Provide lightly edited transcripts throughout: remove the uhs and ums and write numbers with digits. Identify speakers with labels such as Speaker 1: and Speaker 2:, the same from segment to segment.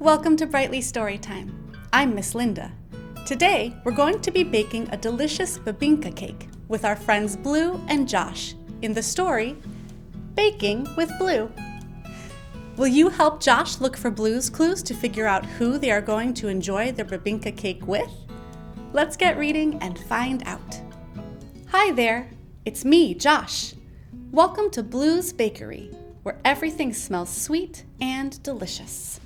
Speaker 1: Welcome to Brightly Storytime. I'm Miss Linda. Today, we're going to be baking a delicious bibingka cake with our friends Blue and Josh in the story, Baking with Blue. Will you help Josh look for Blue's clues to figure out who they are going to enjoy their bibingka cake with? Let's get reading and find out. Hi there, it's me, Josh. Welcome to Blue's Bakery, where everything smells sweet and delicious.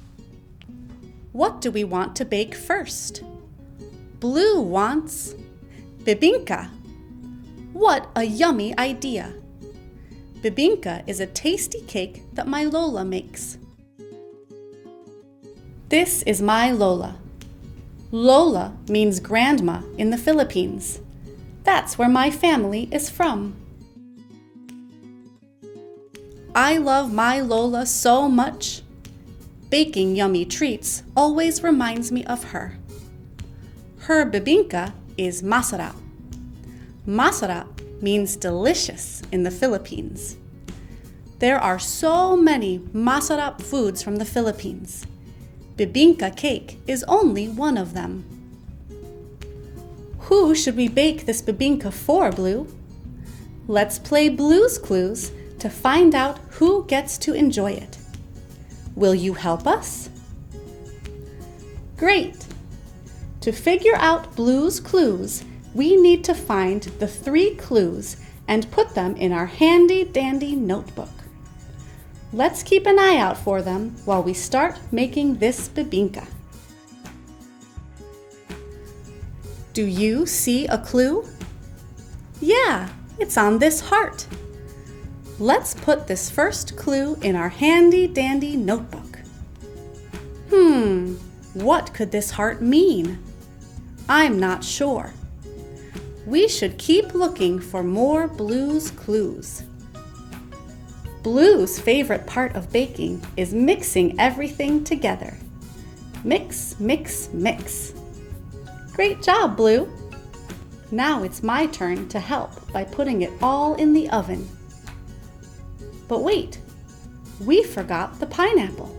Speaker 1: What do we want to bake first? Blue wants bibingka. What a yummy idea! Bibingka is a tasty cake that my Lola makes. This is my Lola. Lola means grandma in the Philippines. That's where my family is from. I love my Lola so much. Baking yummy treats always reminds me of her. Her bibingka is masarap. Masarap means delicious in the Philippines. There are so many masarap foods from the Philippines. Bibingka cake is only one of them. Who should we bake this bibingka for, Blue? Let's play Blue's Clues to find out who gets to enjoy it. Will you help us? Great! To figure out Blue's clues, we need to find the 3 clues and put them in our handy-dandy notebook. Let's keep an eye out for them while we start making this bibingka. Do you see a clue? Yeah, it's on this heart. Let's put this first clue in our handy-dandy notebook. What could this heart mean? I'm not sure. We should keep looking for more Blue's clues. Blue's favorite part of baking is mixing everything together. Mix, mix, mix. Great job, Blue. Now it's my turn to help by putting it all in the oven. But wait, we forgot the pineapple.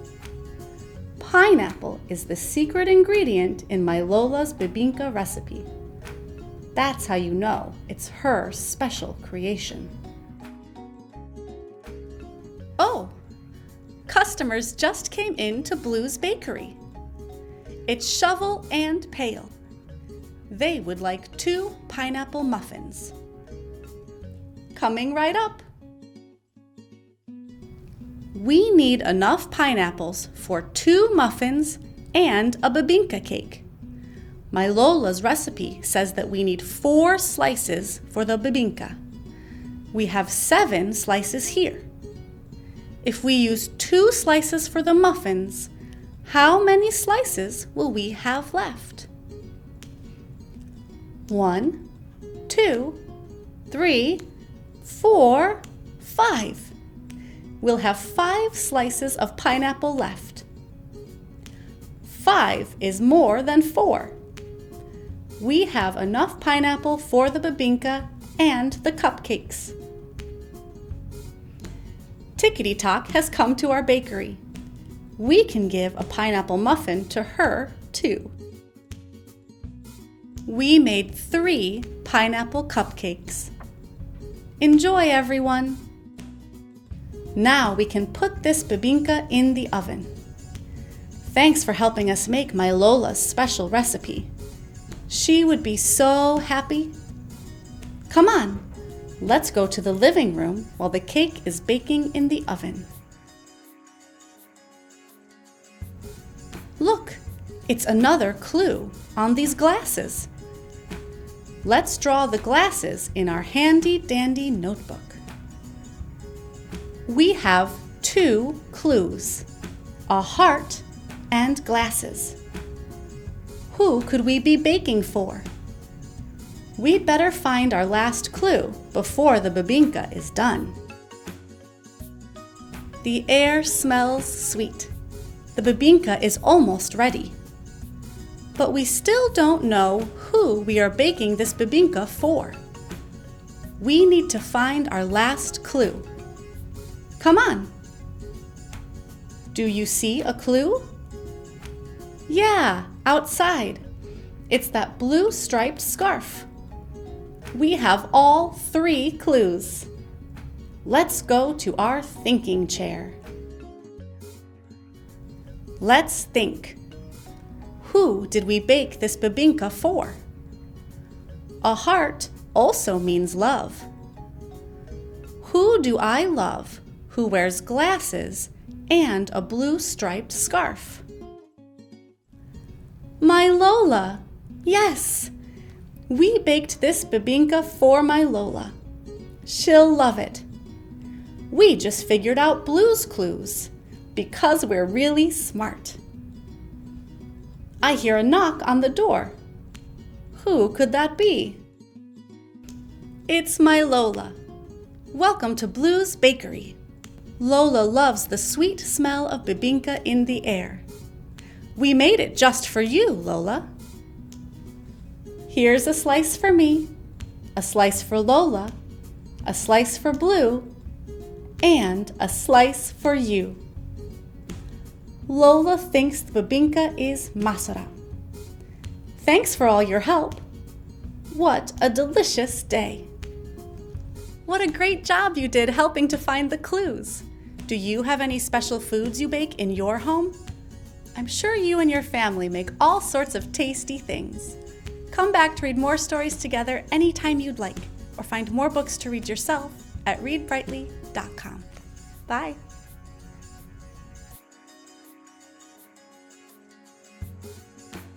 Speaker 1: Pineapple is the secret ingredient in my Lola's bibingka recipe. That's how you know it's her special creation. Oh, customers just came in to Blue's Bakery. It's Shovel and Pail. They would like 2 pineapple muffins. Coming right up. We need enough pineapples for 2 muffins and a bibingka cake. My Lola's recipe says that we need 4 slices for the bibingka. We have 7 slices here. If we use 2 slices for the muffins, how many slices will we have left? 1, 2, 3, 4, 5. We'll have 5 slices of pineapple left. 5 is more than 4. We have enough pineapple for the bibingka and the cupcakes. Tickety Tock has come to our bakery. We can give a pineapple muffin to her, too. We made 3 pineapple cupcakes. Enjoy, everyone! Now we can put this bibingka in the oven. Thanks for helping us make my Lola's special recipe. She would be so happy. Come on, let's go to the living room while the cake is baking in the oven. Look, it's another clue on these glasses. Let's draw the glasses in our handy-dandy notebook. We have 2 clues, a heart and glasses. Who could we be baking for? We'd better find our last clue before the bibingka is done. The air smells sweet. The bibingka is almost ready. But we still don't know who we are baking this bibingka for. We need to find our last clue. Come on. Do you see a clue? Yeah, outside. It's that blue striped scarf. We have all 3 clues. Let's go to our thinking chair. Let's think. Who did we bake this bibingka for? A heart also means love. Who do I love who wears glasses and a blue striped scarf? My Lola! Yes! We baked this bibingka for my Lola. She'll love it. We just figured out Blue's clues because we're really smart. I hear a knock on the door. Who could that be? It's my Lola. Welcome to Blue's Bakery. Lola loves the sweet smell of bibingka in the air. We made it just for you, Lola. Here's a slice for me, a slice for Lola, a slice for Blue, and a slice for you. Lola thinks the bibingka is masara. Thanks for all your help. What a delicious day. What a great job you did helping to find the clues. Do you have any special foods you bake in your home? I'm sure you and your family make all sorts of tasty things. Come back to read more stories together anytime you'd like, or find more books to read yourself at readbrightly.com. Bye.